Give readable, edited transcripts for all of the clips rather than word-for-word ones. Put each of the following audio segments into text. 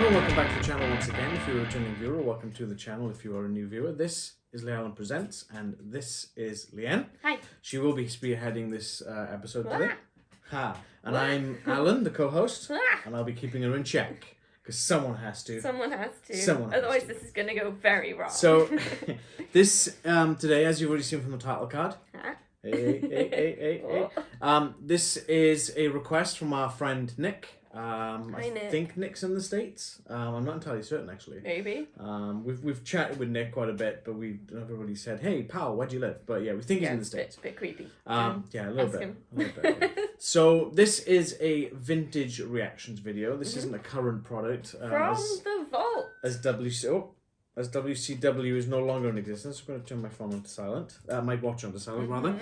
Hello and welcome back to the channel once again. If you're a returning viewer, welcome to the channel if you are a new viewer. This is Alan Presents, and this is Leanne. Hi. She will be spearheading this episode today. Ha! And I'm Alan, the co-host, and I'll be keeping her in check, because someone has to. Someone has to. Someone has Otherwise to. This is going to go very wrong. So, this, today, as you've already seen from the title card, this is a request from our friend Nick. Hi, Nick. I think Nick's in the States. I'm not entirely certain, actually. Maybe. We've chatted with Nick quite a bit, but we never really said, "Hey, pal, where do you live?" But yeah, we think he's in the States. A bit creepy. Yeah, a little bit. So this is a vintage reactions video. This isn't a current product. From the vault. As WCW is no longer in existence, I'm going to turn my phone onto silent. My watch onto silent, rather.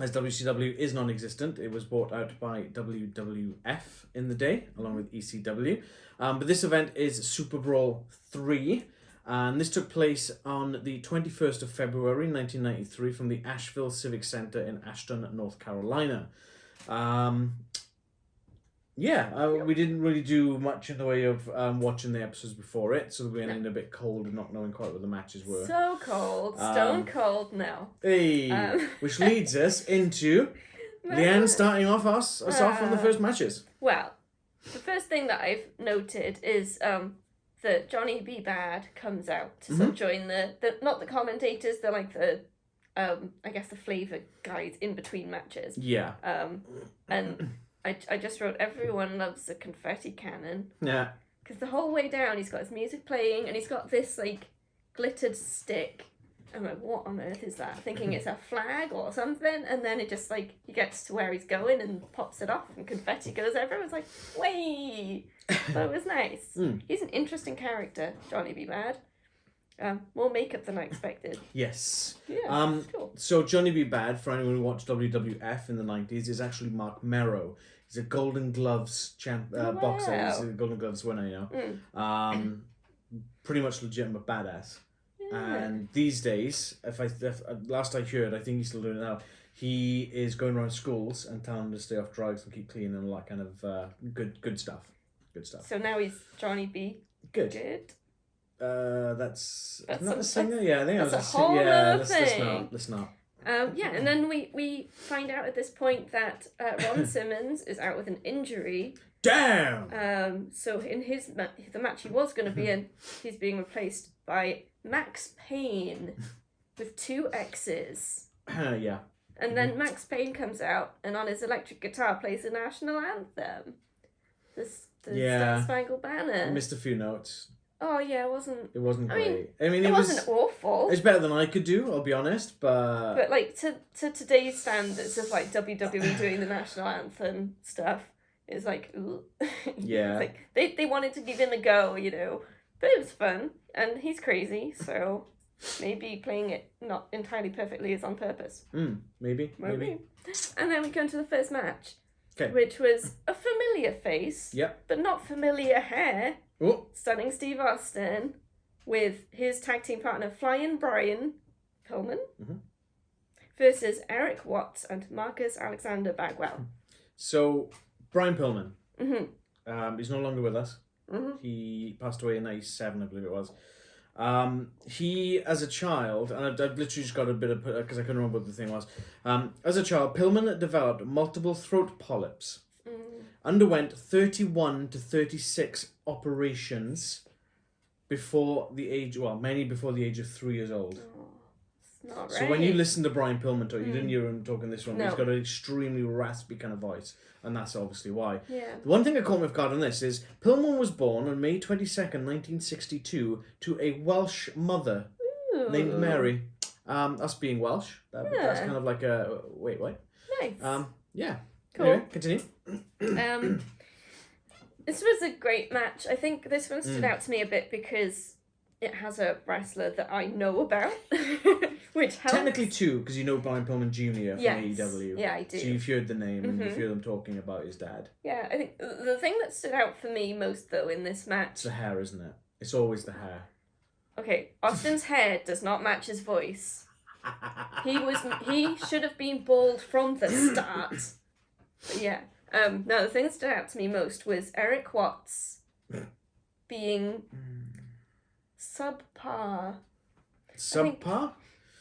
As WCW is non-existent, it was bought out by WWF in the day, along with ECW. But this event is SuperBrawl III, and this took place on the 21st of February 1993 from the Asheville Civic Center in Ashton, North Carolina. We didn't really do much in the way of watching the episodes before it, so we went in a bit cold and not knowing quite what the matches were. So cold. Stone cold now. Hey, which leads us into Leanne starting us off on the first matches. Well, the first thing that I've noted is that Johnny B. Bad comes out to sort of join the not the commentators, they're like the I guess the flavour guys in between matches. Yeah. And I just wrote, everyone loves a confetti cannon. Yeah. Because the whole way down he's got his music playing and he's got this like glittered stick. I'm like, what on earth is that? Thinking it's a flag or something, and then it just like he gets to where he's going and pops it off and confetti goes everywhere. It's like, way. So it was nice. He's an interesting character, Johnny B. Bad. More makeup than I expected. Yes. Yeah. Cool. So Johnny B. Bad, for anyone who watched WWF in the 90s, is actually Mark Merrow. He's a Golden Gloves boxer. He's a Golden Gloves winner, you know. Pretty much legitimate badass. Yeah. And these days, if last I heard, I think he's still doing it now. He is going around schools and telling them to stay off drugs and keep clean and all that kind of good stuff. Good stuff. So now he's Johnny B. Good. That's not a singer. Yeah, I think that's I was a whole other thing. Let's not. And then we find out at this point that Ron Simmons is out with an injury. Damn. So in the match he was going to be in, he's being replaced by Maxx Payne with 2 X's. Yeah. And then Maxx Payne comes out and on his electric guitar plays the national anthem. The Star Spangled Banner. I missed a few notes. Oh yeah, it wasn't great. I mean, it wasn't awful. It's better than I could do, I'll be honest, but like to today's standards of like WWE doing the national anthem stuff is like, ooh. Yeah. Like they wanted to give him a go, you know, but it was fun, and he's crazy, so maybe playing it not entirely perfectly is on purpose. Maybe. And then we come to the first match, okay, which was a familiar face, but not familiar hair. Oh. Stunning Steve Austin with his tag team partner Flying Brian Pillman versus Erik Watts and Marcus Alexander Bagwell. So Brian Pillman, he's no longer with us. He passed away in 97, I believe it was. He, as a child, and I've literally just got a bit of, because I couldn't remember what the thing was. As a child, Pillman developed multiple throat polyps. Underwent 31 to 36 operations before the age, many before the age of 3 years old. Oh, it's not right. So when you listen to Brian Pillman talk, you didn't hear him talking this one, no. He's got an extremely raspy kind of voice, and that's obviously why. Yeah. The one thing that caught me off guard on this is Pillman was born on May 22nd, 1962, to a Welsh mother named Mary. Us being Welsh, that's kind of like a, wait, what? Nice. Yeah. Cool. Anyway, continue. This was a great match. I think this one stood out to me a bit because it has a wrestler that I know about, which helps. Technically 2, because you know Brian Pillman Jr. from AEW. Yeah, I do. So you've heard the name and you've heard them talking about his dad. Yeah, I think the thing that stood out for me most, though, in this match... It's the hair, isn't it? It's always the hair. Okay, Austin's hair does not match his voice. He should have been bald from the start. But yeah. No, the thing that stood out to me most was Erik Watts being subpar. Subpar?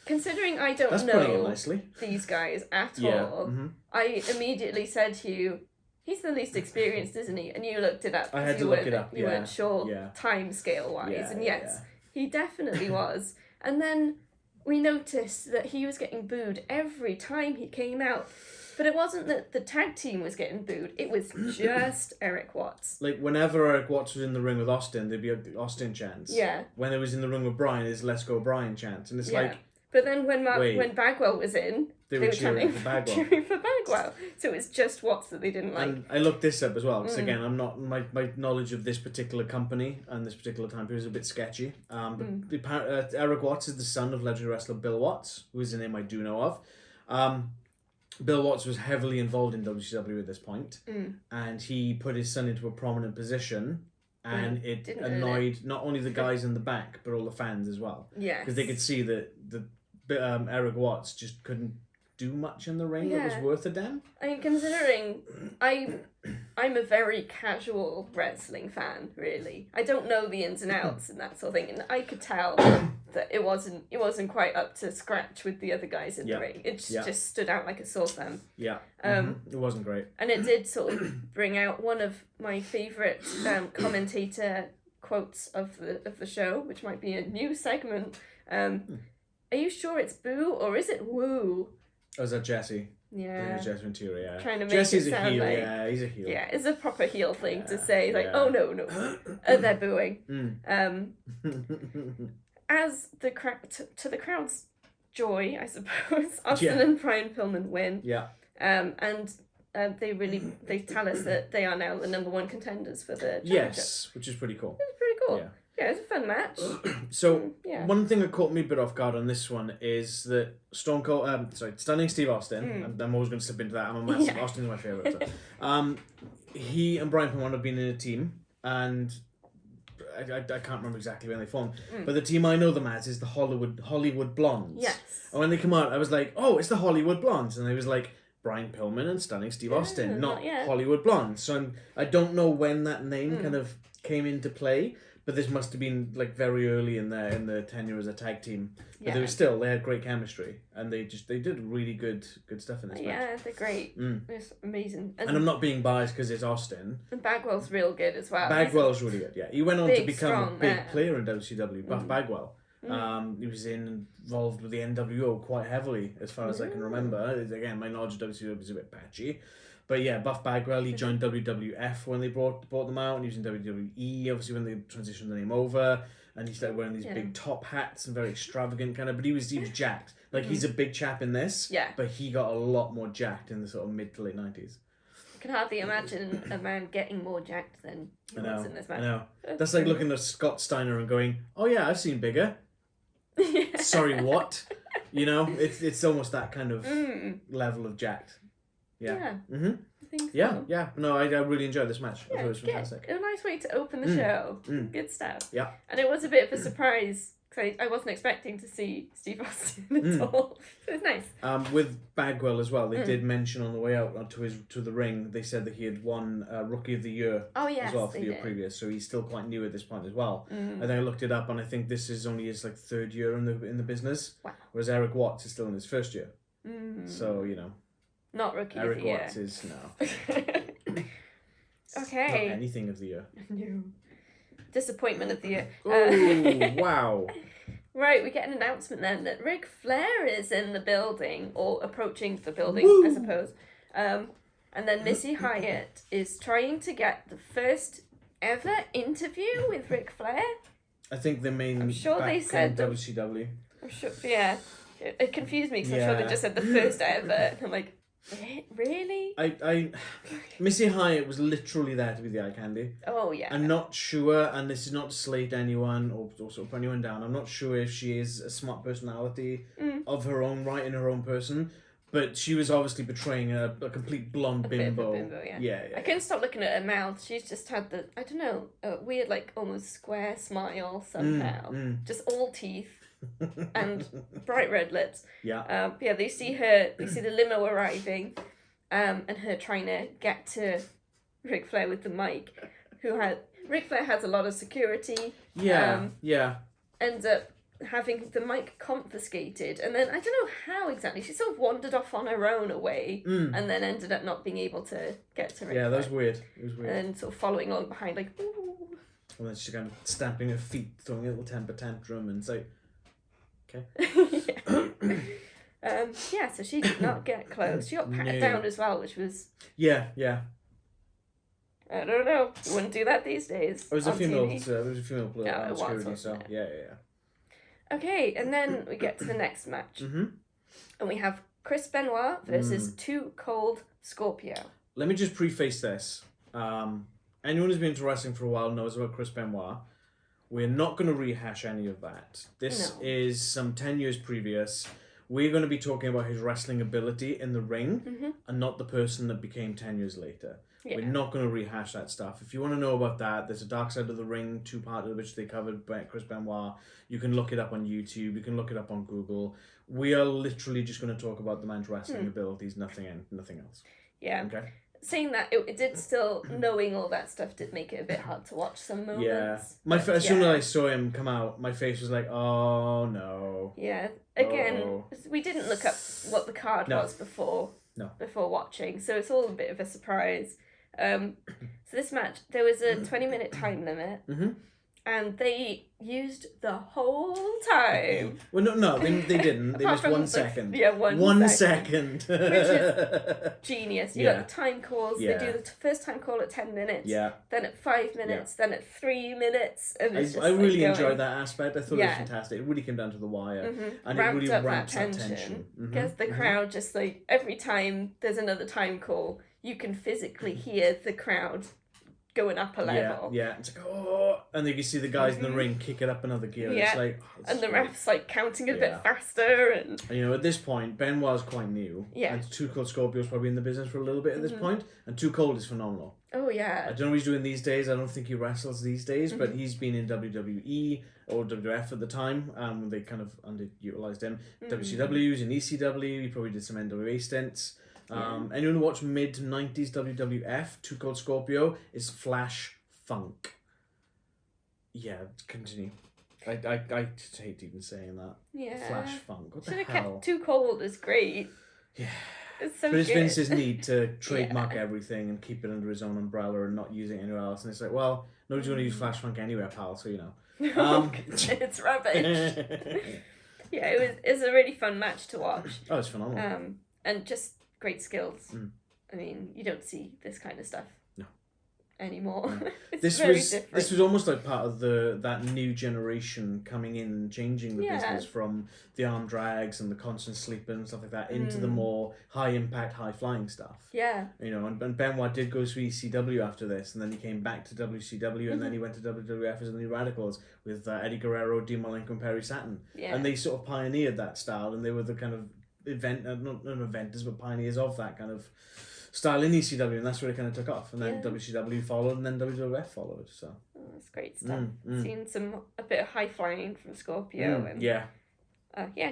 Considering I don't That's putting it know nicely. these guys at Yeah. all, Mm-hmm. I immediately said to you, he's the least experienced, isn't he? And you looked it up. I had to look it up, You weren't sure time scale wise. Yeah, and yes, he definitely was. And then we noticed that he was getting booed every time he came out. But it wasn't that the tag team was getting booed. It was just Erik Watts. Like, whenever Erik Watts was in the ring with Austin, there'd be a Austin chants. Yeah. When he was in the ring with Bryan, it's Let's Go Bryan chants. And it's like... But then when Bagwell was in, they were cheering for Bagwell. So it was just Watts that they didn't like. And I looked this up as well, because again, I'm not... My knowledge of this particular company and this particular time period is a bit sketchy. But Erik Watts is the son of legendary wrestler Bill Watts, who is a name I do know of. Bill Watts was heavily involved in WCW at this point, and he put his son into a prominent position, and it annoyed not only the guys in the back, but all the fans as well. Yeah. Because they could see that Erik Watts just couldn't do much in the ring that was worth a damn. I mean, considering I'm a very casual wrestling fan, really. I don't know the ins and outs and that sort of thing, and I could tell that it wasn't quite up to scratch with the other guys in the ring. It just stood out like a sore thumb. Yeah. It wasn't great. And it did sort of bring out one of my favourite commentator quotes of the show, which might be a new segment. Are you sure it's boo or is it woo? Oh, is that Jesse? Yeah. Jesse Ventura, yeah. Trying to make Jesse's it sound a heel, like... yeah, he's a heel. Yeah, it's a proper heel thing to say, like, oh no, they're booing. As the to the crowd's joy, I suppose, Austin and Brian Pillman win. Yeah. And they tell us that they are now the number one contenders for the championship. Yes, which is pretty cool. It's pretty cool. Yeah. Yeah, it's a fun match. So, one thing that caught me a bit off guard on this one is that Stunning Steve Austin, I'm always going to slip into that, I'm a massive, Austin's my favourite. So. He and Brian Pillman have been in a team, and I can't remember exactly when they formed, but the team I know them as is the Hollywood Blondes. Yes. And when they come out, I was like, oh, it's the Hollywood Blondes, and they was like, Brian Pillman and Stunning Steve Austin, not Hollywood Blondes. So I don't know when that name kind of came into play, but this must have been like very early in the tenure as a tag team. But they had great chemistry, and they did really good stuff in this match. Yeah, they're great. It's amazing. And I'm not being biased because it's Austin. And Bagwell's real good as well. Bagwell's really good. Yeah, he went on to become a big man. player in WCW. Buff Bagwell. He was involved with the NWO quite heavily, as far as I can remember. Again, my knowledge of WCW is a bit patchy. But yeah, Buff Bagwell, he joined WWF when they brought them out, and he was in WWE, obviously, when they transitioned the name over, and he started wearing these big top hats and very extravagant kind of, but he was jacked. Like, he's a big chap in this, but he got a lot more jacked in the sort of mid to late 90s. I can hardly imagine a man getting more jacked than he was in this match. I know. That's like looking at Scott Steiner and going, oh yeah, I've seen bigger. Sorry, what? You know, it's almost that kind of level of jacked. Yeah. I think so. Yeah. No, I really enjoyed this match. I thought it was fantastic. A nice way to open the show. Good stuff. Yeah. And it was a bit of a surprise because I wasn't expecting to see Steve Austin at all. So it was nice. With Bagwell as well, they did mention on the way out to the ring, they said that he had won Rookie of the Year as well for the year previous, so he's still quite new at this point as well. And then I looked it up, and I think this is only his third year in the business, whereas Erik Watts is still in his first year. So, you know. Not Rookie of the Year. Erik Watts is, no. Okay. Not anything of the year. No. Disappointment of the year. Oh, wow. Right, we get an announcement then that Ric Flair is in the building, or approaching the building, I suppose. And then Missy Hyatt is trying to get the first ever interview with Ric Flair. I think the main I'm sure they said WCW. I'm sure, yeah. It confused me because I'm sure they just said the first ever. And I'm like, really? Missy Hyatt was literally there to be the eye candy. Oh, yeah. I'm not sure, and this is not to slate anyone or sort of put anyone down, I'm not sure if she is a smart personality of her own right in her own person, but she was obviously portraying a complete blonde bimbo. Yeah. I couldn't stop looking at her mouth. She's just had the, I don't know, a weird, almost square smile somehow. Just all teeth. And bright red lips. Yeah. They see the limo arriving, and her trying to get to Ric Flair with the mic, who Ric Flair has a lot of security. Yeah, yeah. Ends up having the mic confiscated, and then I don't know how exactly, she sort of wandered off on her own away, and then ended up not being able to get to Ric Flair. Yeah, that was weird. It was weird. And sort of following on behind, like, ooh. And then she's kind of stamping her feet, throwing a little temper tantrum, and so, okay. Yeah, so she did not get close. She got patted down as well, which was... Yeah. I don't know. You wouldn't do that these days. It was a female. security, so yeah. Okay, and then we get to the next match. And we have Chris Benoit versus Too Cold Scorpio. Let me just preface this. Anyone who's been into wrestling for a while knows about Chris Benoit. We're not going to rehash any of that. This is some 10 years previous. We're going to be talking about his wrestling ability in the ring and not the person that became 10 years later. Yeah. We're not going to rehash that stuff. If you want to know about that, there's a Dark Side of the Ring 2-parter which they covered by Chris Benoit. You can look it up on YouTube. You can look it up on Google. We are literally just going to talk about the man's wrestling abilities, nothing else. Yeah. Okay. Saying that, it did still, knowing all that stuff did make it a bit hard to watch some moments. Yeah. As soon as I saw him come out, my face was like, oh no. Yeah. Again, we didn't look up what the card was before watching, so it's all a bit of a surprise. So this match, there was a 20-minute time limit, and they used the whole time. Well, no, they didn't. They missed 1 second. Yeah, one second. Which is genius. You got the time calls. They do the first time call at 10 minutes. Yeah. Then at 5 minutes. Then at 3 minutes. And it's I really enjoyed that aspect. I thought it was fantastic. It really came down to the wire. And ramped it really up ramped that tension. Because the crowd just like, every time there's another time call, you can physically hear the crowd going up a level. Yeah. It's like, oh, and then you can see the guys in the ring kick it up another gear. Yeah. It's like, and the ref's like counting a bit faster. And at this point, Benoit's quite new. Yeah. And Too Cold Scorpio's probably in the business for a little bit at this point. And Too Cold is phenomenal. Oh, yeah. I don't know what he's doing these days. I don't think he wrestles these days, but he's been in WWE or WWF at the time. They kind of underutilized him. WCW, in ECW. He probably did some NWA stints. Anyone who watched mid-90s WWF, Too Cold Scorpio, is Flash Funk. Yeah, continue. I just hate even saying that. Yeah. Flash Funk. What the hell? Should have kept Too Cold is great. Yeah. It's so but it's good. Vince's need to trademark everything and keep it under his own umbrella and not use it anywhere else. And it's like, well, nobody's going to use Flash Funk anywhere, pal, so you know. It's rubbish. Yeah, it was a really fun match to watch. Oh, it's phenomenal. And just great skills. I mean, you don't see this kind of stuff anymore. This was almost like part of that new generation coming in and changing the business from the arm drags and the constant sleeping and stuff like that into the more high impact, high flying stuff. Yeah. And Benoit did go to ECW after this, and then he came back to WCW, and then he went to WWF as the New Radicals with Eddie Guerrero, Dean Malenko, and Perry Saturn. Yeah. And they sort of pioneered that style, and they were the kind of not inventors, but pioneers of that kind of style in ECW, and that's where it kind of took off. And then WCW followed, and then WWF followed. So that's great stuff. Seen a bit of high flying from Scorpio, and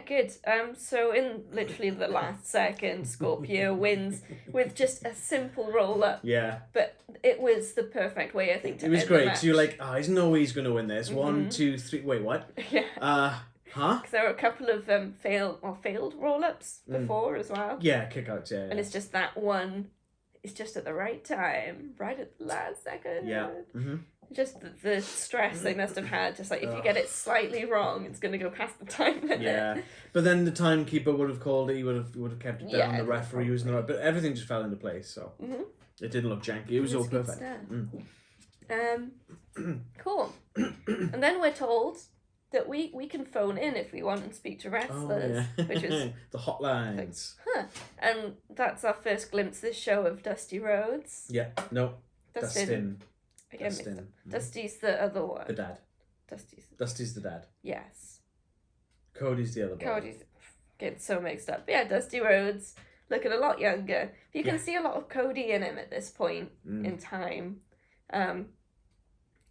good. So in literally the last second, Scorpio wins with just a simple roll up. Yeah, but it was the perfect way, I think, to it was great. So you're like, there's no way he's going to win this. 1, 2, 3. Wait, what? Yeah. Because there were a couple of failed roll-ups before as well. Yeah, kickouts, yeah. And it's just that one, it's just at the right time, right at the last second. Yeah. Just the stress they must have had, just like if you get it slightly wrong, it's going to go past the time limit. Yeah, but then the timekeeper would have called it, he would have kept it down, the referee was in the right, but everything just fell into place, so it didn't look janky, it was all perfect. Cool. And then we're told that we can phone in if we want and speak to wrestlers, which is the hotlines. And that's our first glimpse this show of Dusty Rhodes. Yeah, no, Dustin. Again, Dusty's the other one. The dad. Dusty's the dad. Yes. Cody's the other boy. Cody's getting so mixed up. But yeah, Dusty Rhodes looking a lot younger. You can see a lot of Cody in him at this point in time.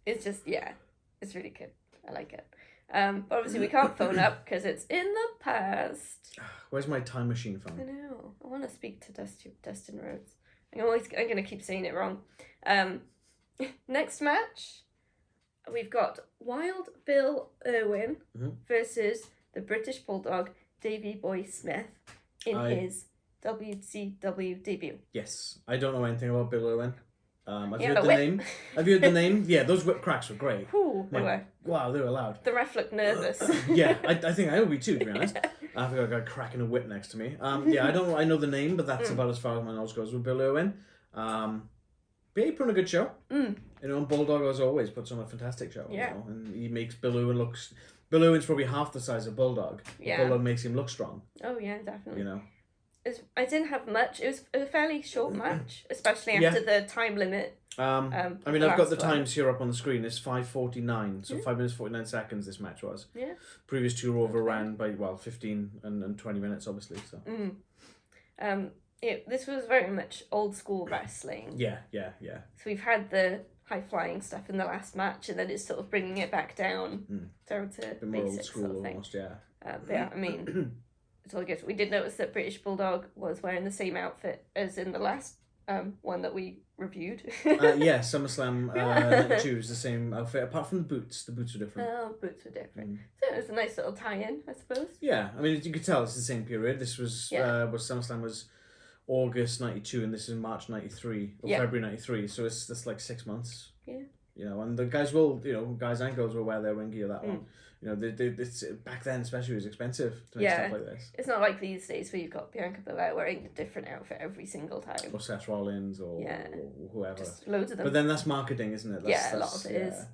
It's just it's really good. I like it. But obviously we can't phone up because it's in the past. Where's my time machine phone? I know. I want to speak to Dustin Rhodes. I'm going to keep saying it wrong. Next match, we've got Wild Bill Irwin Mm-hmm. versus the British Bulldog Davey Boy Smith in his WCW debut. Yes, I don't know anything about Bill Irwin. I've Yeah, heard the the whip. name. Have you heard the name? Yeah, those whip cracks were great. Ooh, they were. Wow, they were loud. The ref looked nervous. Yeah, I think I would be too, to be honest. I think I got a cracking a whip next to me. Yeah, I know the name, but that's about as far as my knowledge goes with Bill Irwin. But he put on a good show. You know, and Bulldog, as always, puts on a fantastic show. Yeah. You know, and he makes Bill Irwin look... Bill Irwin's probably half the size of Bulldog. Yeah. Bulldog makes him look strong. Oh, yeah, definitely. You know? I didn't have much. It was a fairly short match, especially after the time limit. I mean, I've got the one. times here up on the screen. It's 5:49, so 5 minutes 49 seconds. This match was. Yeah. Previous two were overran by 15 and 20 minutes, obviously. So. This was very much old school wrestling. Yeah. So we've had the high flying stuff in the last match, and then it's sort of bringing it back down down to A bit more old basics school, sort of thing. almost. Yeah. But yeah, I mean, it's all good. We did notice that British Bulldog was wearing the same outfit as in the last one that we reviewed. Yeah, SummerSlam 92 is the same outfit, apart from the boots. The boots are different. Oh, boots were different. So it was a nice little tie-in, I suppose. Yeah, I mean, you could tell it's the same period. This was SummerSlam was August 92, and this is March 93, or February 93, so it's like 6 months. Yeah. You know, and the guys will, guys and girls will wear their ring gear that one. You know, it's, back then especially, it was expensive to make stuff like this. It's not like these days where you've got Bianca Belair wearing a different outfit every single time. Or Seth Rollins or whoever. Just loads of them. But then that's marketing, isn't it? A lot of it is.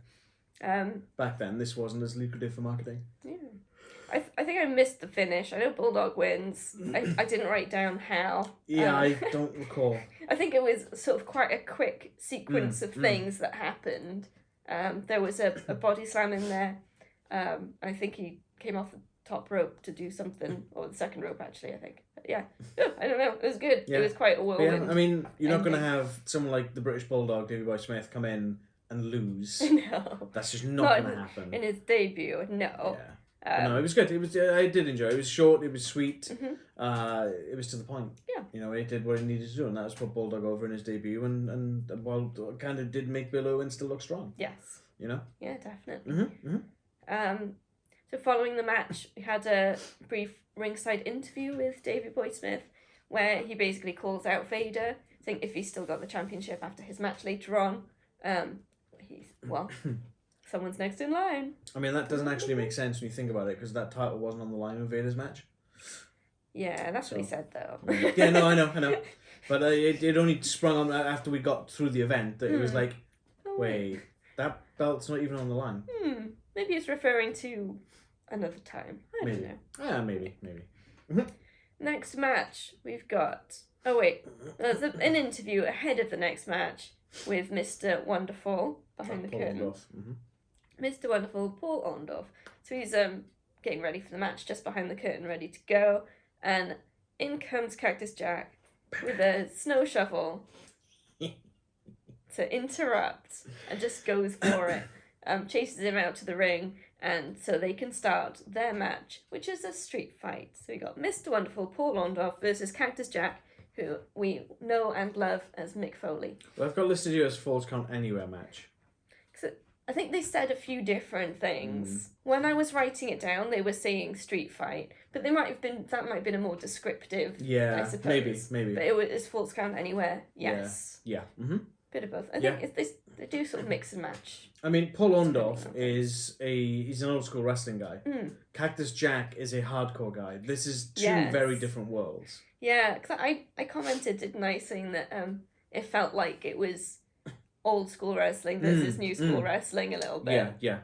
Back then, this wasn't as lucrative for marketing. Yeah. I think I missed the finish. I know Bulldog wins. I didn't write down how. Yeah, I don't recall. I think it was sort of quite a quick sequence of things that happened. There was a body slam in there. I think he came off the top rope to do something, or the second rope actually, I think. But yeah, I don't know. It was good. Yeah. It was quite a whirlwind. Yeah, I mean, you're not going to have someone like the British Bulldog, Davey Boy Smith, come in and lose. No. That's just not going to happen. In his debut, no. Yeah. No, it was good. It was. I did enjoy it. It was short. It was sweet. It was to the point. Yeah. You know, it did what it needed to do, and that was put Bulldog over in his debut, and well, kind of did make Bill Irwin still look strong. Yes. You know. Yeah, definitely. So following the match, we had a brief ringside interview with Davey Boy Smith, where he basically calls out Vader, saying if he's still got the championship after his match later on, someone's next in line. I mean, that doesn't actually make sense when you think about it, because that title wasn't on the line with Vader's match. Yeah, that's what he said, though. Yeah, no, I know. But it only sprung on after we got through the event that it was like, wait, that belt's not even on the line. Maybe it's referring to another time. I don't know. Yeah, maybe. Next match, we've got... Oh, wait. There's an interview ahead of the next match with Mr. Wonderful behind the curtain. Mr. Wonderful, Paul Orndorff. So he's getting ready for the match, just behind the curtain, ready to go. And in comes Cactus Jack with a snow shovel to interrupt and just goes for it. Chases him out to the ring, and so they can start their match, which is a street fight. So we got Mr. Wonderful, Paul Orndorff versus Cactus Jack, who we know and love as Mick Foley. Well, I've got listed here as Falls Count Anywhere match. I think they said a few different things. When I was writing it down, they were saying street fight, but that might have been a more descriptive. I suppose. Maybe. But it was Falls Count Anywhere. Yes. Yeah. Bit of both. I think they do sort of mix and match. I mean, Paul Orndorff he's an old school wrestling guy. Cactus Jack is a hardcore guy. This is two very different worlds. Yeah, because I commented, didn't I, saying that it felt like it was old school wrestling versus new school wrestling a little bit. Yeah.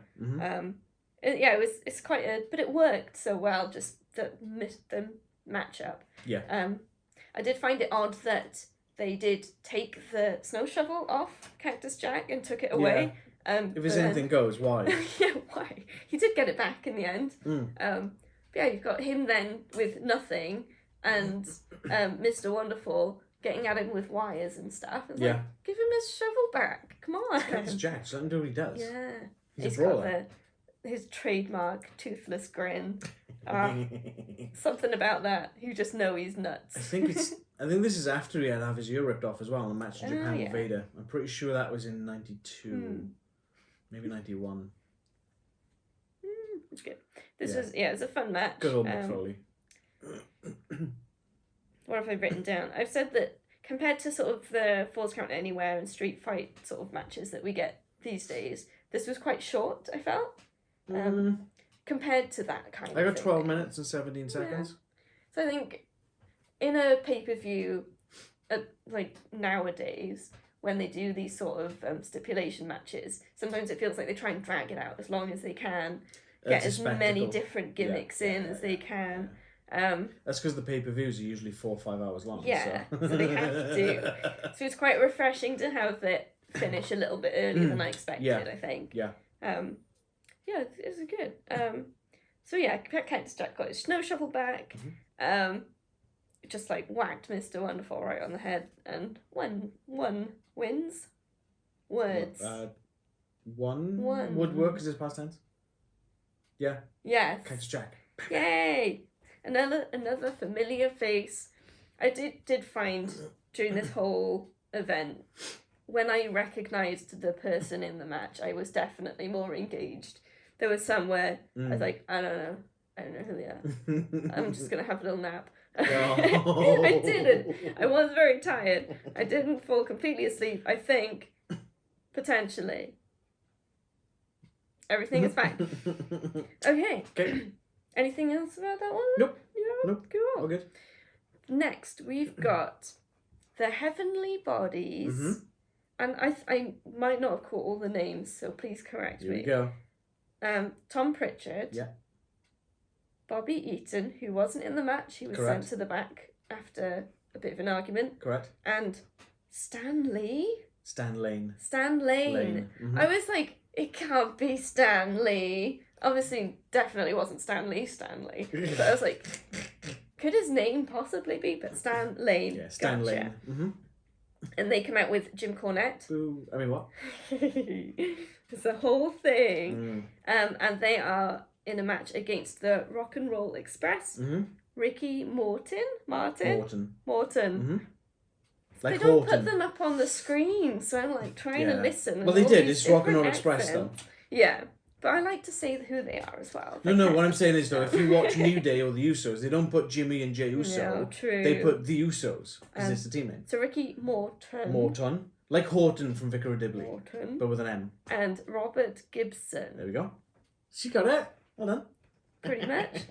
It's quite but it worked so well, just the matchup. Yeah. I did find it odd that they did take the snow shovel off Cactus Jack and took it away. If there's anything goes, why? Yeah, why? He did get it back in the end. But yeah, you've got him then with nothing, and Mr. Wonderful getting at him with wires and stuff. It's like, give him his shovel back. Come on. Cactus Jack, let him do what he does. Yeah. He's got his trademark toothless grin. Something about that. You just know he's nuts. I think this is after he had to have his ear ripped off as well in the match in Japan with Vader. I'm pretty sure that was in 92. Maybe 91. It's good. This was, it was a fun match. Good old Mick Foley. What have I written down? I've said that compared to sort of the Falls Count Anywhere and street fight sort of matches that we get these days, this was quite short, I felt. Compared to that kind of I got thing. 12 minutes and 17 seconds. So I think in a pay-per-view, like nowadays, when they do these sort of stipulation matches, sometimes it feels like they try and drag it out as long as they can, get as many different gimmicks in as they can. That's because the pay-per-views are usually 4 or 5 hours long. Yeah, so they have to. So it's quite refreshing to have it finish a little bit earlier than I expected, I think. Yeah. Yeah, it was good. So yeah, Cactus Jack got his snow shovel back. Just like whacked Mr. Wonderful right on the head, and one wins. Words. One would work because it's past tense. Yeah. Yes. Cactus Jack. Yay! Another familiar face. I did find during this whole event, when I recognised the person in the match, I was definitely more engaged. There was some where I was like, I don't know who they are. I'm just gonna have a little nap. Oh. I didn't. I was very tired. I didn't fall completely asleep. I think, potentially. Everything is fine. Okay. Anything else about that one? Nope. Yeah, Nope. cool. All good. Next, we've got the Heavenly Bodies. And I might not have caught all the names, so please correct me. Here we go. Tom Pritchard. Yeah. Bobby Eaton, who wasn't in the match. He was sent to the back after a bit of an argument. Correct. And Stan Lee. Stan Lane. I was like, it can't be Stan Lee. Obviously, definitely wasn't Stan Lee. But I was like, could his name possibly be? But Stan Lane. Yeah, Stan Lane. And they come out with Jim Cornette. Ooh, I mean, what? It's a whole thing. And they are in a match against the Rock and Roll Express. Ricky Morton. Like They don't put them up on the screen, so I'm like trying to listen. Well, they did. It's Rock and Roll Express, though. Yeah. But I like to say who they are as well. No, what I'm saying is, though, if you watch New Day or the Usos, they don't put Jimmy and Jey Uso. No, true. They put the Usos, because it's the team name. So Ricky Morton. Like Horton from Vicar of Dibley. But with an M. And Robert Gibson. There we go. She got it. Well done. Pretty much.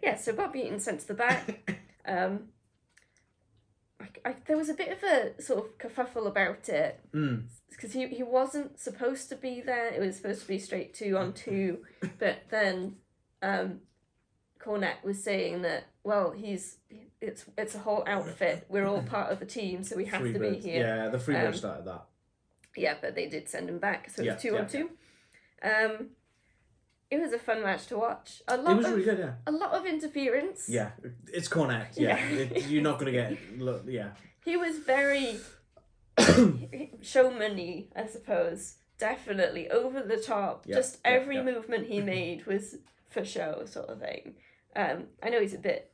Yeah, so Bobby Eaton sent to the back. There was a bit of a sort of kerfuffle about it. Because he wasn't supposed to be there. It was supposed to be straight 2-on-2. But then Cornette was saying that, well, it's a whole outfit. We're all part of a team, so we have to be here. Yeah, the Freebirds started that. Yeah, but they did send him back, so it was 2-on-2. It was a fun match to watch. It was really good, yeah. A lot of interference. Yeah, it's Cornette, yeah. You're not going to get... Yeah. He was very showman-y, I suppose. Definitely. Over the top. Yeah, just every movement he made was for show, sort of thing. I know it's a bit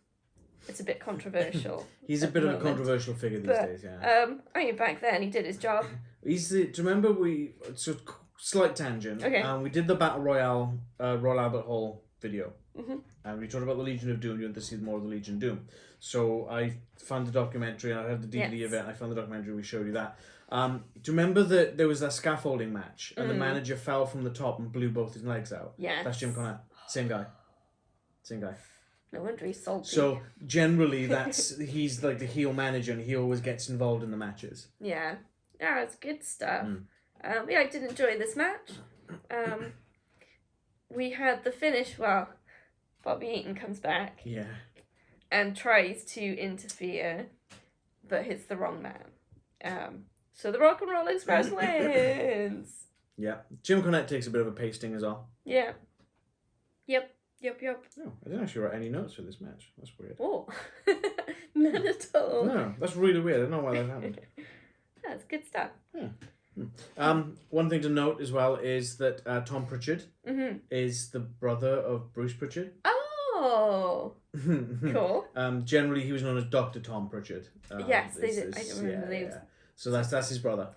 controversial. He's a bit of a controversial figure these days, yeah. I mean, back then he did his job. Do you remember slight tangent. Okay. We did the Battle Royale Royal Albert Hall video. And we talked about the Legion of Doom. You want to see more of the Legion of Doom. So I found the documentary, and I had the DVD of it, and I found the documentary, we showed you that. Do you remember that there was that scaffolding match, and the manager fell from the top and blew both his legs out? Yeah. That's Jim Cornette. Same guy. No wonder he's salty. So generally he's like the heel manager, and he always gets involved in the matches. Yeah. Yeah, it's good stuff. I did enjoy this match. We had the finish, well, Bobby Eaton comes back. Yeah. And tries to interfere, but hits the wrong man. So the Rock and Roll Express wins. Yeah. Jim Cornette takes a bit of a pasting as well. Yeah. Yep. Oh, I didn't actually write any notes for this match. That's weird. Oh. None at all. No, that's really weird. I don't know why that happened. That's good stuff. Yeah. One thing to note as well is that Tom Pritchard is the brother of Bruce Pritchard. Oh, cool. Generally, he was known as Dr. Tom Pritchard. Yes, they did. I don't remember the names. So that's his brother.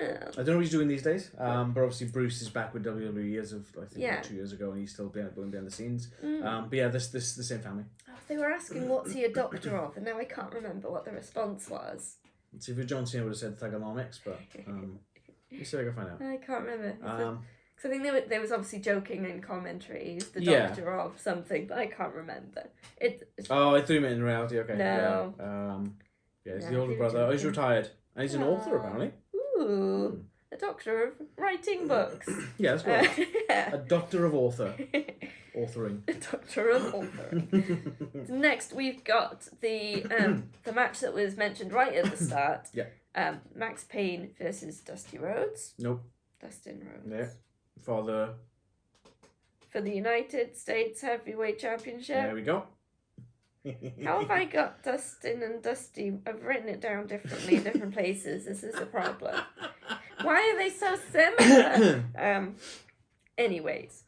I don't know what he's doing these days, but obviously Bruce is back with WWE as of, I think, Yeah. 2 years ago, and he's still going behind the scenes. Mm. But yeah, this is the same family. Oh, they were asking what's he a doctor of, and now I can't remember what the response was. Let's see if John Cena would have said Thugonomics, but let's see if I can find out. I can't remember. Because I think they was obviously joking in commentary. He's the Yeah. doctor of something, but I can't remember. Oh, I threw him in reality. Okay. No. Yeah. He's No, the older he was brother. Oh, he's joking. retired, and he's an author apparently. Ooh, a doctor of writing books. Yeah, that's good. Yeah. A doctor of authoring. A doctor of authoring. Next, we've got the match that was mentioned right at the start. Yeah. Maxx Payne versus Dusty Rhodes. Nope. Dustin Rhodes. Yeah. For the United States Heavyweight Championship. There we go. How have I got Dustin and Dusty? I've written it down differently in different places. This is a problem. Why are they so similar? Anyways,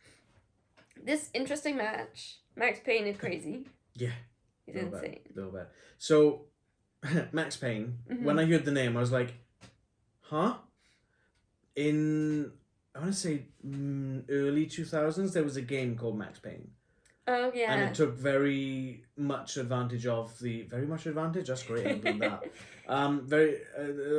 this interesting match. Maxx Payne is crazy. Yeah. He's insane. A little bit. So, Maxx Payne, when I heard the name, I was like, huh? I want to say early 2000s, there was a game called Maxx Payne. Oh, yeah. And it took very much advantage, that's great, I haven't done that. Very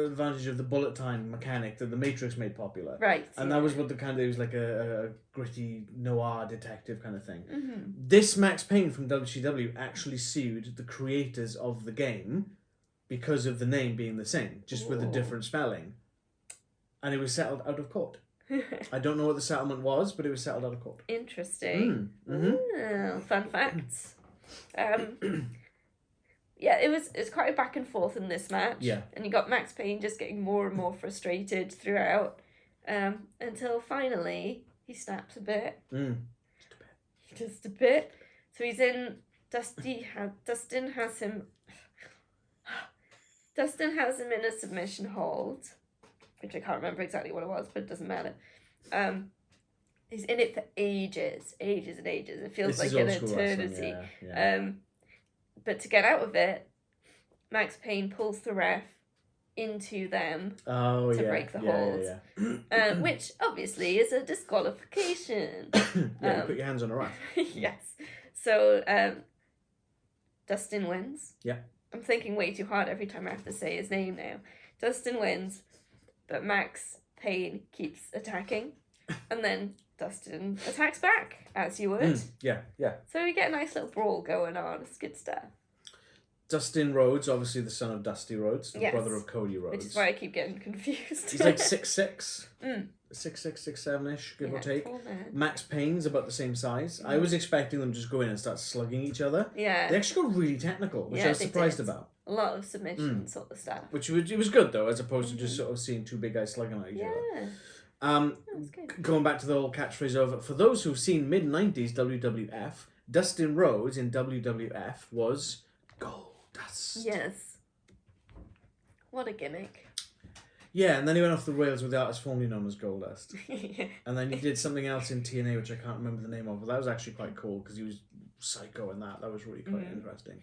advantage of the bullet time mechanic that the Matrix made popular. Right. And that was what it was like a gritty noir detective kind of thing. Mm-hmm. This Maxx Payne from WCW actually sued the creators of the game because of the name being the same, just with a different spelling. And it was settled out of court. I don't know what the settlement was, but it was settled out of court. Interesting. Mm-hmm. Oh, fun facts. Yeah, it's quite a back and forth in this match. Yeah. And you got Maxx Payne just getting more and more frustrated throughout, until finally he snaps a bit. Just a bit. So he's in. Dustin has him in a submission hold, which I can't remember exactly what it was, but it doesn't matter. He's in it for ages and ages. It feels like an eternity. Yeah. But to get out of it, Maxx Payne pulls the ref into them to break the hold, which obviously is a disqualification. Yeah, you put your hands on a ref. Yes. So Dustin wins. Yeah. I'm thinking way too hard every time I have to say his name now. Dustin wins, but Maxx Payne keeps attacking, and then Dustin attacks back, as you would. Yeah. So we get a nice little brawl going on. It's good stuff. Dustin Rhodes, obviously the son of Dusty Rhodes, the brother of Cody Rhodes. Which is why I keep getting confused. He's like 6'6". 6'6", 6'7"-ish, give or take. Cool, Maxx Payne's about the same size. I was expecting them to just go in and start slugging each other. Yeah. They actually got really technical, which I was surprised about. A lot of submission sort of stuff. Which it was good, though, as opposed to just sort of seeing two big guys slugging at each other. That's good. Going back to the old catchphrase of, for those who've seen mid-90s WWF, Dustin Rhodes in WWF was Goldust. Yes. What a gimmick. Yeah, and then he went off the rails with the artist formerly known as Goldust. Yeah. And then he did something else in TNA, which I can't remember the name of, but that was actually quite cool because he was psycho in that. That was really quite interesting.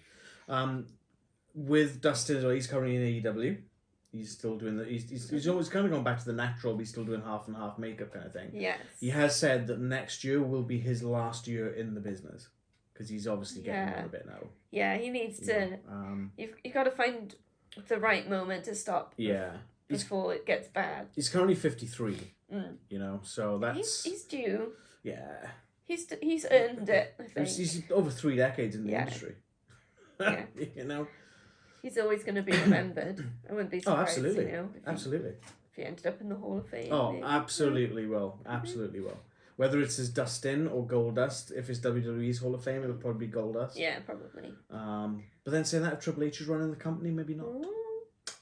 With Dustin, he's currently in AEW. He's still doing he's always kind of going back to the natural, but he's still doing half and half makeup kind of thing. Yes. He has said that next year will be his last year in the business because he's obviously getting on a bit now. Yeah, he needs to. You've got to find the right moment to stop. Yeah. Before it gets bad. He's currently 53. You know, so that's he's due. Yeah. He's earned it, I think. He's over 3 decades in the industry. Yeah. You know. He's always going to be remembered. I wouldn't be surprised. Absolutely. You know, if he ended up in the Hall of Fame. Oh, maybe. absolutely will. Absolutely will. Whether it's as Dustin or Goldust, if it's WWE's Hall of Fame, it'll probably be Goldust. Yeah, probably. But then saying that if Triple H is running the company, maybe not.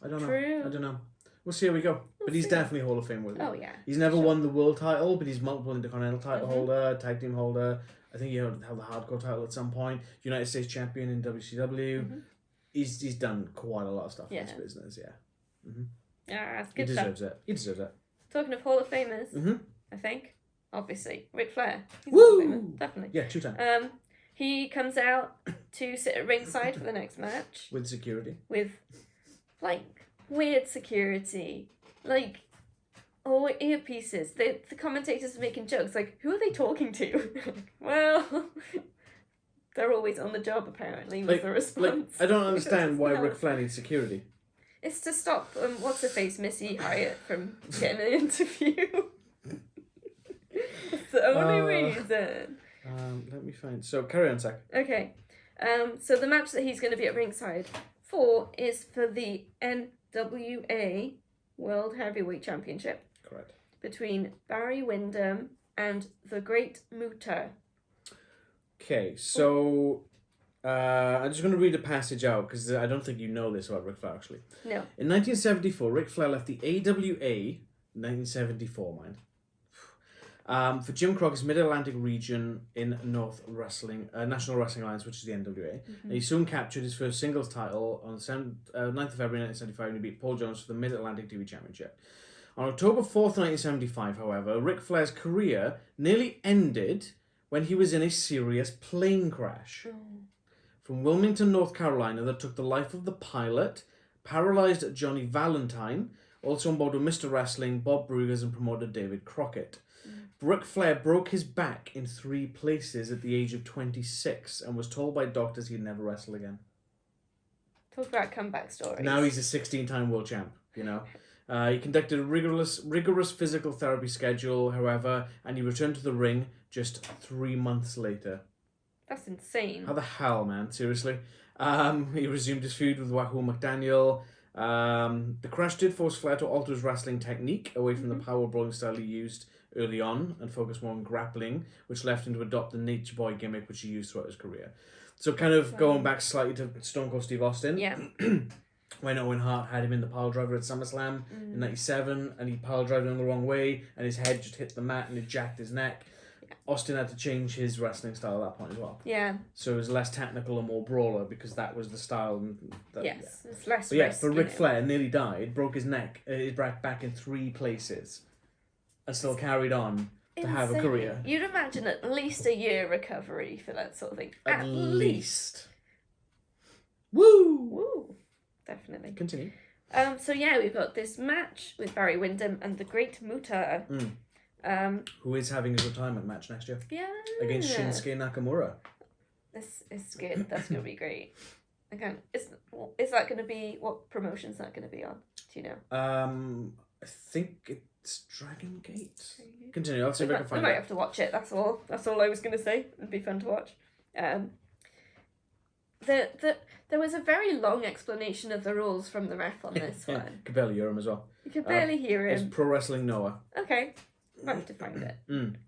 I don't know. True. I don't know. We'll see how we go. But he's definitely Hall of Fame worthy. Oh, yeah. He's never won the world title, but he's multiple Intercontinental title holder, tag team holder. I think he held the hardcore title at some point. United States champion in WCW. He's done quite a lot of stuff in this business, Yeah, it's good He stuff. deserves it. He deserves it. Talking of Hall of Famers, I think, obviously, Ric Flair. He's Woo! Hall of Famer, definitely. Yeah, 2 times. He comes out to sit at ringside for the next match. With security. With, like, weird security. Like, Oh, earpieces. The commentators are making jokes like, who are they talking to? Well, they're always on the job apparently. Was the response? I don't understand why Ric Flair needs security. It's to stop what's her face, Missy Hyatt, from getting an interview. It's the only reason. Let me find. So carry on, Zach. Okay. So the match that he's going to be at ringside for is for the NWA World Heavyweight Championship. Correct. Between Barry Windham and the Great Muta. Okay, so I'm just going to read a passage out because I don't think you know this about Ric Flair actually. No. In 1974, Ric Flair left the AWA, 1974, mind, for Jim Crockett's Mid-Atlantic region in North Wrestling, National Wrestling Alliance, which is the NWA. And he soon captured his first singles title on 9th of February 1975 when he beat Paul Jones for the Mid-Atlantic TV Championship. On October 4th, 1975, however, Ric Flair's career nearly ended when he was in a serious plane crash from Wilmington, North Carolina, that took the life of the pilot, paralysed Johnny Valentine, also on board with Mr. Wrestling, Bob Bruggers, and promoter David Crockett. Ric Flair broke his back in 3 places at the age of 26 and was told by doctors he'd never wrestle again. Talk about comeback stories. Now he's a 16-time world champ, you know. He conducted a rigorous physical therapy schedule, however, and he returned to the ring just 3 months later. That's insane. How the hell, man? Seriously? He resumed his feud with Wahoo McDaniel. The crash did force Flair to alter his wrestling technique away from the power brawling style he used early on and focus more on grappling, which left him to adopt the Nature Boy gimmick, which he used throughout his career. So kind of going back slightly to Stone Cold Steve Austin. Yeah. When Owen Hart had him in the pile driver at SummerSlam in 97, and he pile drove him the wrong way, and his head just hit the mat and it jacked his neck. Yeah. Austin had to change his wrestling style at that point as well. Yeah. So it was less technical and more brawler because that was the style. Yes, it's less risk. But Ric Flair nearly died, broke his neck, his back in 3 places, and still carried on to have a career. You'd imagine at least a year recovery for that sort of thing. At least. Woo! Woo! Definitely. Continue. So yeah, we've got this match with Barry Windham and the Great Muta. Who is having his retirement match next year? Yeah. Against Shinsuke Nakamura. This is good. That's going to be great. Again, is that going to be, what promotion's that going to be on? Do you know? I think it's Dragon Gate. Continue. I'll see if I can find it. I might have to watch it. That's all I was going to say. It'd be fun to watch. There was a very long explanation of the rules from the ref on this one. You could barely hear him as well. You could barely hear him. It's Pro Wrestling Noah. Okay. Might have to find it.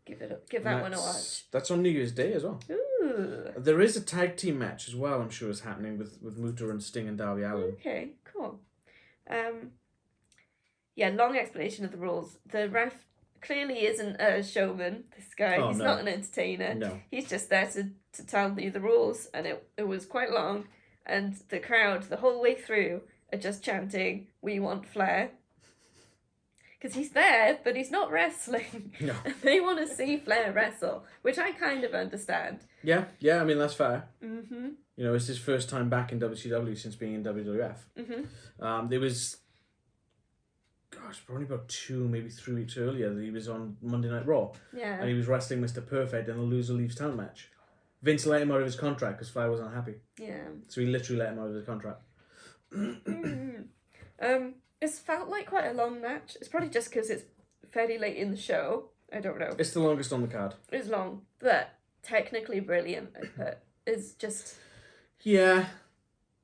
Give that one a watch. That's on New Year's Day as well. Ooh. There is a tag team match as well, I'm sure is happening with Muta and Sting and Darby Allin. Okay, cool. Yeah, long explanation of the rules. The ref clearly isn't a showman, this guy. He's not an entertainer. No. He's just there to tell you the rules, and it was quite long, and the crowd the whole way through are just chanting, "We want Flair." Because he's there, but he's not wrestling. No. They want to see Flair wrestle, which I kind of understand. Yeah, I mean, that's fair. Mm-hmm. You know, it's his first time back in WCW since being in WWF. Mm-hmm. There was, probably about 2, maybe 3 weeks earlier that he was on Monday Night Raw. Yeah. And he was wrestling Mr. Perfect in a loser leaves town match. Vince let him out of his contract because Flair was unhappy. Yeah. So he literally let him out of his contract. It's felt like quite a long match. It's probably just because it's fairly late in the show. I don't know. It's the longest on the card. It's long, but technically brilliant. It's just... Yeah.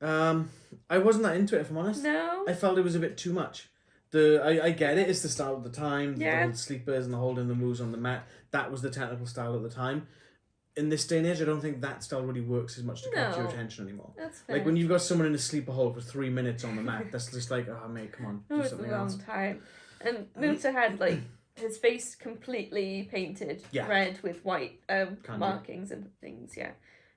I wasn't that into it, if I'm honest. No? I felt it was a bit too much. I get it. It's the style of the time. The whole sleepers and the holding the moves on the mat. That was the technical style at the time. In this day and age, I don't think that style really works as much to capture your attention anymore. That's fair. Like when you've got someone in a sleeper hold for 3 minutes on the mat, that's just like, oh mate, come on, do something else. It was a long time. And Muta had like his face completely painted red with white markings and things. Yeah.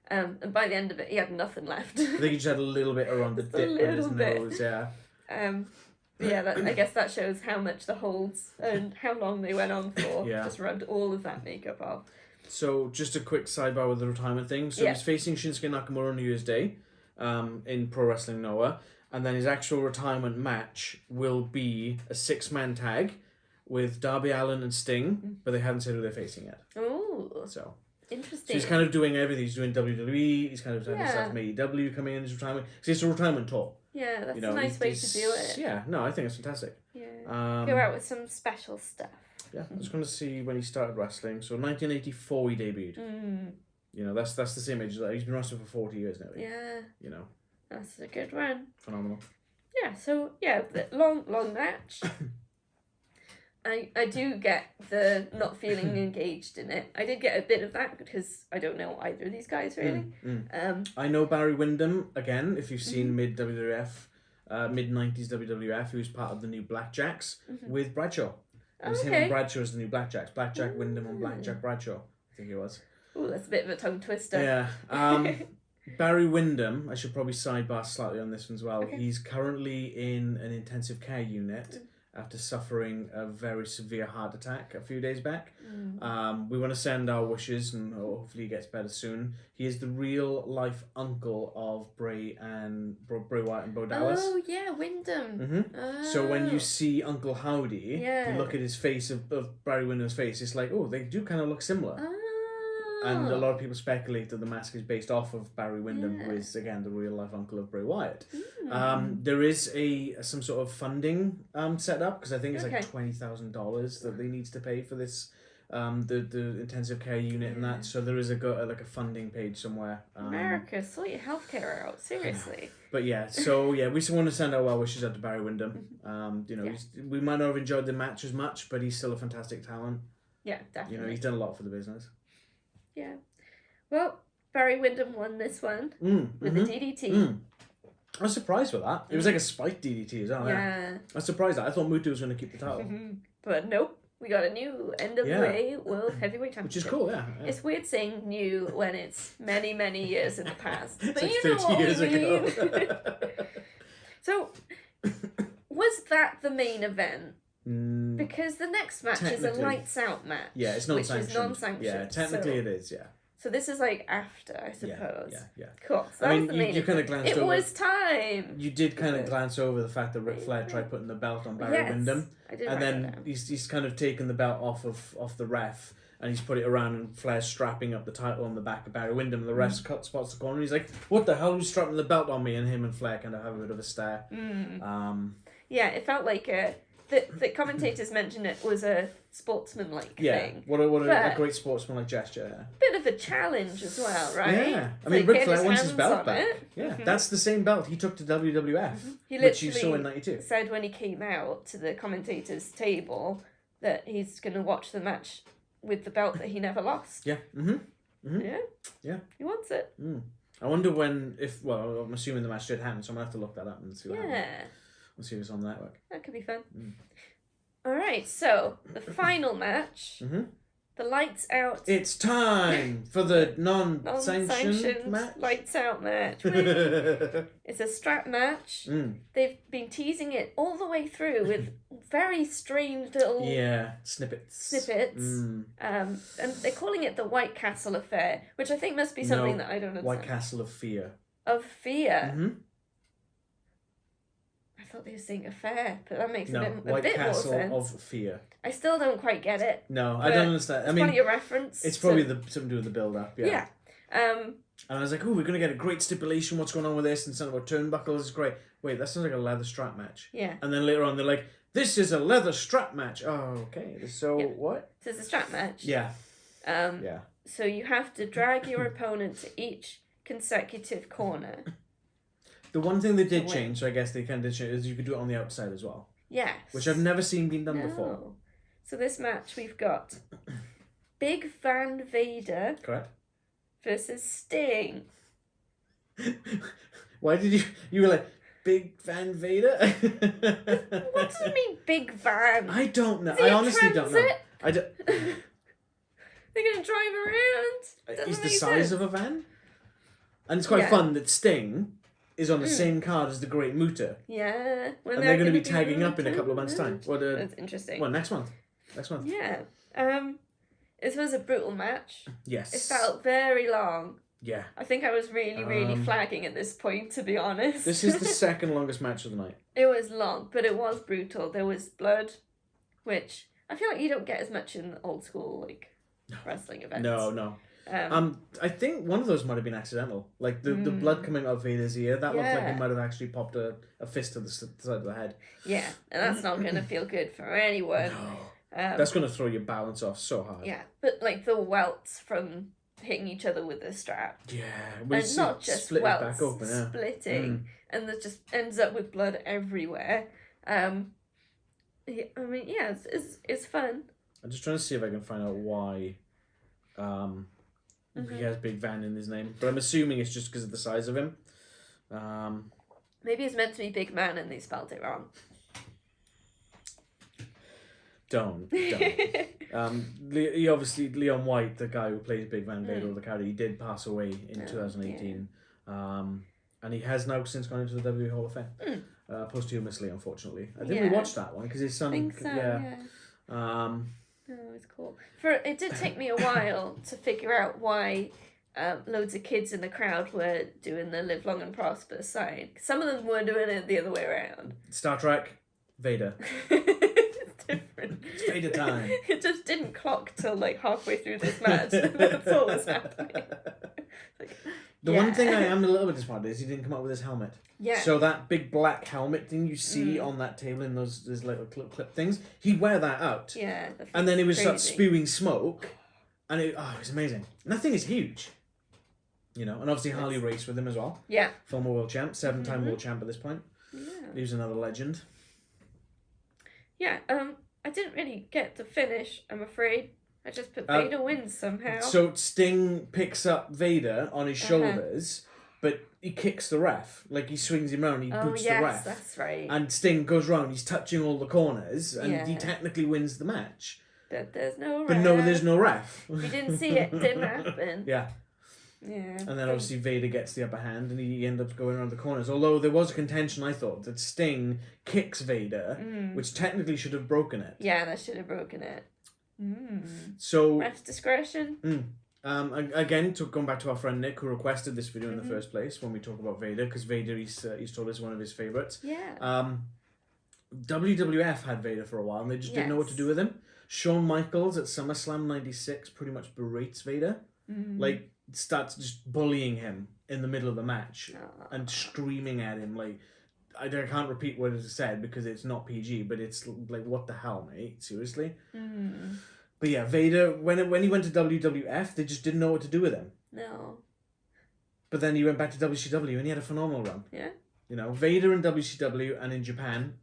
And by the end of it, he had nothing left. I think he just had a little bit around the dip in his nose. Yeah. I guess that shows how much the holds and how long they went on for. Yeah. Just rubbed all of that makeup off. So, just a quick sidebar with the retirement thing. So, he's facing Shinsuke Nakamura on New Year's Day in Pro Wrestling Noah. And then his actual retirement match will be a 6-man tag with Darby Allin and Sting, but they haven't said who they're facing yet. Ooh. So Interesting. he's kind of doing everything. He's doing WWE. He's kind of having stuff from AEW coming in his retirement. So it's a retirement tour. Yeah, that's a nice way to do it. Yeah, no, I think it's fantastic. Yeah. Go out with some special stuff. Yeah, I was going to see when he started wrestling. So 1984 he debuted. You know, that's the same age as that. He's been wrestling for 40 years now. Yeah. You know. That's a good run. Phenomenal. Yeah, so, the long match. I do get the not feeling engaged in it. I did get a bit of that because I don't know either of these guys really. I know Barry Windham, again, if you've seen mid-WWF, mid-90s WWF, he was part of the new Blackjacks with Bradshaw. It was him and Bradshaw as the new Blackjacks. Blackjack Windham and Blackjack Bradshaw, I think it was. Oh, that's a bit of a tongue twister. Yeah. Barry Windham, I should probably sidebar slightly on this one as well. Okay. He's currently in an intensive care unit after suffering a very severe heart attack a few days back. We want to send our wishes and hopefully he gets better soon. He is the real life uncle of Bray Wyatt and Bo Dallas. Oh yeah, Windham. Oh. So when you see Uncle Howdy, you look at his face of Barry Windham's face, it's like, oh, they do kind of look similar. And a lot of people speculate that the mask is based off of Barry Windham, who is, again, the real-life uncle of Bray Wyatt. There is some sort of funding set up, because I think it's like $20,000 that they need to pay for this, the intensive care unit and that. So there is a funding page somewhere. America, sort your healthcare out, seriously. But yeah, so yeah, we still want to send our well wishes out to Barry Windham. You know, we might not have enjoyed the match as much, but he's still a fantastic talent. Yeah, definitely. You know, he's done a lot for the business. Yeah. Well, Barry Windham won this one with the DDT. I was surprised with that. It was like a spiked DDT as well. Yeah. I was surprised that. I thought Muta was going to keep the title. But nope. We got a new NWA World Heavyweight Championship. Which is cool, yeah. It's weird saying new when it's many, many years in the past. But like you 30 know what years we mean. ago. So, was that the main event? Because the next match is a lights out match. Yeah, it's non-sanctioned. Which is non-sanctioned. Yeah, technically it is, yeah. So this is like after, I suppose. Yeah. Cool. So that was the main you kind of glanced over. It was time. You did kind of glance over the fact that Ric Flair tried putting the belt on Barry Windham. I did. And then he's kind of taken the belt off the ref and he's put it around and Flair's strapping up the title on the back of Barry Windham and the ref spots the corner and he's like, what the hell are you strapping the belt on me? And him and Flair kind of have a bit of a stare. Yeah, it felt like the commentators mentioned it was a sportsmanlike thing. What a great sportsmanlike gesture. Bit of a challenge as well, right? Yeah. I mean, Ric Flair wants his belt back. Yeah, that's the same belt he took to WWF, which you saw in 92. Said when he came out to the commentators' table that he's going to watch the match with the belt that he never lost. Yeah. Yeah. He wants it. I wonder I'm assuming the match did happen, so I'm going to have to look that up and see what happens. We'll see if it's on the network. That could be fun. Alright, so the final match. The lights out. It's time for the non-sanctioned match. Lights out match. It's a strap match. They've been teasing it all the way through with very strange little snippets. And they're calling it the White Castle Affair, which I think must be something that I don't understand. White Castle of Fear. Of Fear. I thought they were saying affair, but that makes a bit more sense. White Castle of Fear. I still don't quite get it. No, I don't understand. I mean, funny a reference. It's probably something to do with the build-up. Yeah. And I was like, we're going to get a great stipulation. What's going on with this? And something about turnbuckles is great. Wait, that sounds like a leather strap match. Yeah. And then later on, they're like, this is a leather strap match. Oh, okay. So what? So it's a strap match. Yeah. So you have to drag your opponent to each consecutive corner. The one thing they did change, so I guess they kind of did change, is you could do it on the outside as well. Yes. Which I've never seen being done before. So this match we've got Big Van Vader versus Sting. Why did you were like, Big Van Vader? What does it mean, Big Van? I don't know. I honestly don't know. They're going to drive around? Is the size of a van? And it's quite fun that Sting is on the same card as the Great Muta. Yeah. And they're going to be tagging up in a couple of months' time. That's interesting. Well, next month. Yeah. This was a brutal match. Yes. It felt very long. Yeah. I think I was really flagging at this point, to be honest. This is the second longest match of the night. It was long, but it was brutal. There was blood, which I feel like you don't get as much in old school like wrestling events. No. I think one of those might have been accidental. Like the blood coming out of Vader's ear, that looked like he might have actually popped a fist to the side of the head. Yeah, and that's not going to feel good for anyone. No. That's going to throw your balance off so hard. Yeah, but like the welts from hitting each other with the strap. Yeah, and not just welts, back open, splitting, and that just ends up with blood everywhere. I mean, yeah, it's fun. I'm just trying to see if I can find out why he has Big Van in his name. But I'm assuming it's just because of the size of him. Maybe it's meant to be Big Man and they spelled it wrong. Don't. He obviously, Leon White, the guy who plays Big Van Vader, the character, he did pass away in 2018. Yeah. And he has now since gone into the WWE Hall of Fame. Posthumously, unfortunately. I think we watched that one because his son... I think so, yeah. Oh, it's cool. It did take me a while to figure out why loads of kids in the crowd were doing the Live Long and Prosper sign. Some of them were doing it the other way around. Star Trek, Vader. It's different. It's Vader time. It just didn't clock till like halfway through this match. That's all was happening. The one thing I am a little bit disappointed is he didn't come up with his helmet. Yeah. So that big black helmet thing you see on that table in those little clip things, he'd wear that out. Yeah. And then he would start spewing smoke, and it was amazing. And that thing is huge. You know, and obviously Harley raced with him as well. Yeah. Former world champ, 7-time world champ at this point. Yeah. He was another legend. Yeah. I didn't really get to finish, I'm afraid. I just put Vader wins somehow. So Sting picks up Vader on his shoulders, but he kicks the ref. Like, he swings him around, he boots the ref. That's right. And Sting goes round, he's touching all the corners, and he technically wins the match. But there's no ref. But no, there's no ref. You didn't see it, didn't happen. Yeah. Yeah. And then obviously Vader gets the upper hand, and he ends up going around the corners. Although there was a contention, I thought, that Sting kicks Vader, which technically should have broken it. Yeah, that should have broken it. So ref's discretion. Again, going back to our friend Nick, who requested this video in the first place when we talk about Vader, because Vader he's told us one of his favorites. Yeah. WWF had Vader for a while, and they just didn't know what to do with him. Shawn Michaels at SummerSlam '96 pretty much berates Vader, like starts just bullying him in the middle of the match and screaming at him like. I can't repeat what it said because it's not PG, but it's like, what the hell, mate? Seriously? But yeah, Vader, when he went to WWF, they just didn't know what to do with him. No. But then he went back to WCW and he had a phenomenal run. Yeah. You know, Vader in WCW and in Japan,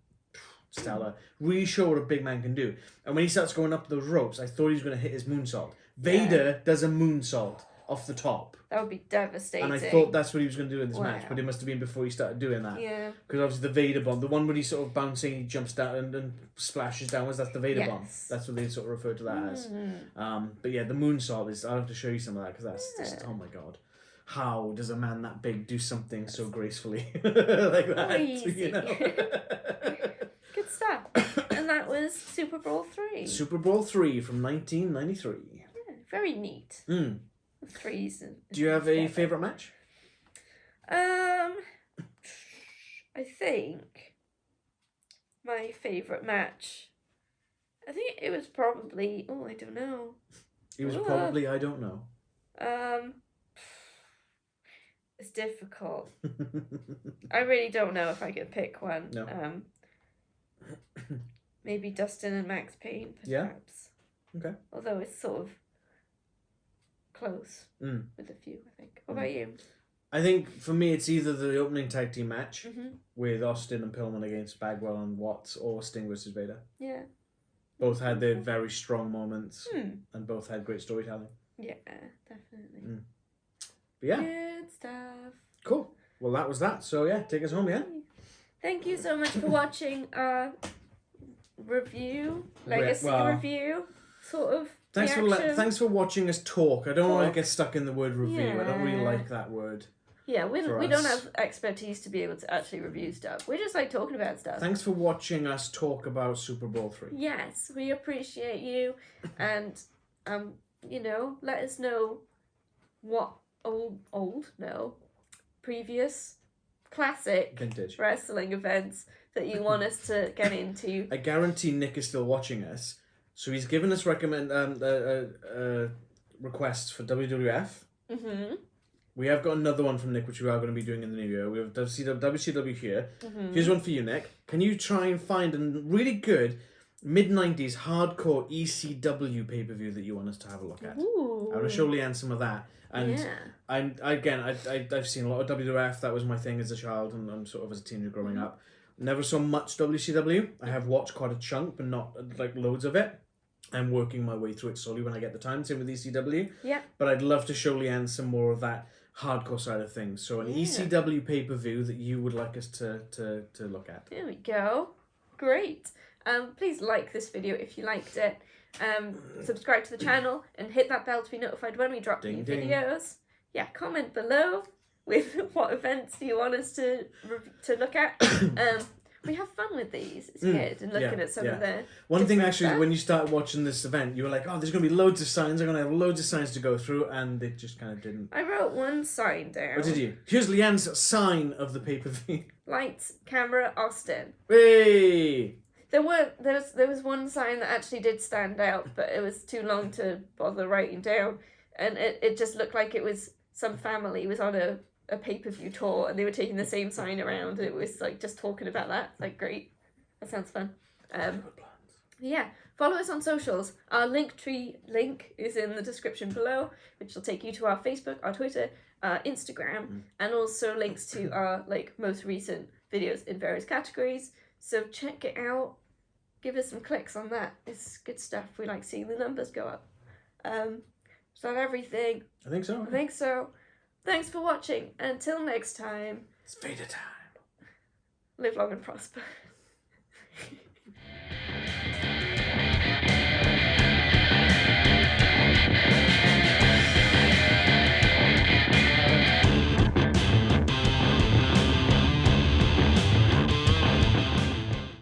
stellar. Really show what a big man can do. And when he starts going up those ropes, I thought he was going to hit his moonsault. Vader does a moonsault off the top. That would be devastating. And I thought that's what he was going to do in this match, but it must have been before he started doing that. Yeah. Because obviously the Vader bomb, the one where he's sort of bouncing, he jumps down and splashes downwards, that's the Vader bomb. That's what they sort of refer to that as. But yeah, the moonsault is, I'll have to show you some of that because that's just, oh my god. How does a man that big do something so gracefully like that? Crazy. You know? Good stuff. And that was SuperBrawl III. SuperBrawl III from 1993. Yeah, very neat. Threes. Do you have a favourite match? I think my favourite match. I think it was probably. Oh, I don't know. It was probably I don't know. It's difficult. I really don't know if I could pick one. No. Maybe Dustin and Maxx Payne, perhaps. Yeah. Okay. Although it's sort of close with a few, I think. What about you? I think for me it's either the opening tag team match with Austin and Pillman against Bagwell and Watts, or Sting versus Vader. Yeah. Both had their very strong moments and both had great storytelling. Yeah, definitely. But yeah. Good stuff. Cool. Well, that was that. So yeah, take us home, yeah? Thank you so much for watching our review, legacy review, sort of. Thanks for watching us talk. I don't want to get stuck in the word review. I don't really like that word. Yeah, we don't have expertise to be able to actually review stuff. We just like talking about stuff. Thanks for watching us talk about SuperBrawl III. Yes, we appreciate you, and let us know what previous classic vintage wrestling events that you want us to get into. I guarantee Nick is still watching us. So he's given us requests for WWF. Mm-hmm. We have got another one from Nick, which we are going to be doing in the new year. We have WCW here. Mm-hmm. Here's one for you, Nick. Can you try and find a really good mid-90s hardcore ECW pay-per-view that you want us to have a look at? Ooh. I'm going to show Leanne some of that. And I've seen a lot of WWF. That was my thing as a child and sort of as a teenager growing up. Never saw much WCW. I have watched quite a chunk, but not like loads of it. I'm working my way through it slowly when I get the time. Same with ECW. Yeah. But I'd love to show Leanne some more of that hardcore side of things. So an ECW pay-per-view that you would like us to look at. There we go. Great. Please like this video if you liked it. Subscribe to the channel and hit that bell to be notified when we drop new videos. Yeah, comment below with what events you want us to look at. We have fun with these. It's good. And looking at some of the one thing actually, stuff. when you started watching this event, you were like, oh, there's going to be loads of signs. I'm going to have loads of signs to go through. And it just kind of didn't. I wrote one sign down. What did you? Here's Leanne's sign of the pay-per-view. Lights, camera, Austin. Hey! There was one sign that actually did stand out, but it was too long to bother writing down. And it just looked like it was some family was on a pay-per-view tour and they were taking the same sign around and it was like just talking about that. Like, great. That sounds fun. Yeah. Follow us on socials. Our Linktree link is in the description below, which will take you to our Facebook, our Twitter, our Instagram, and also links to our most recent videos in various categories. So check it out. Give us some clicks on that. It's good stuff. We like seeing the numbers go up. Is that everything? I think so. I think so. Thanks for watching. Until next time. It's Vader time. Live long and prosper.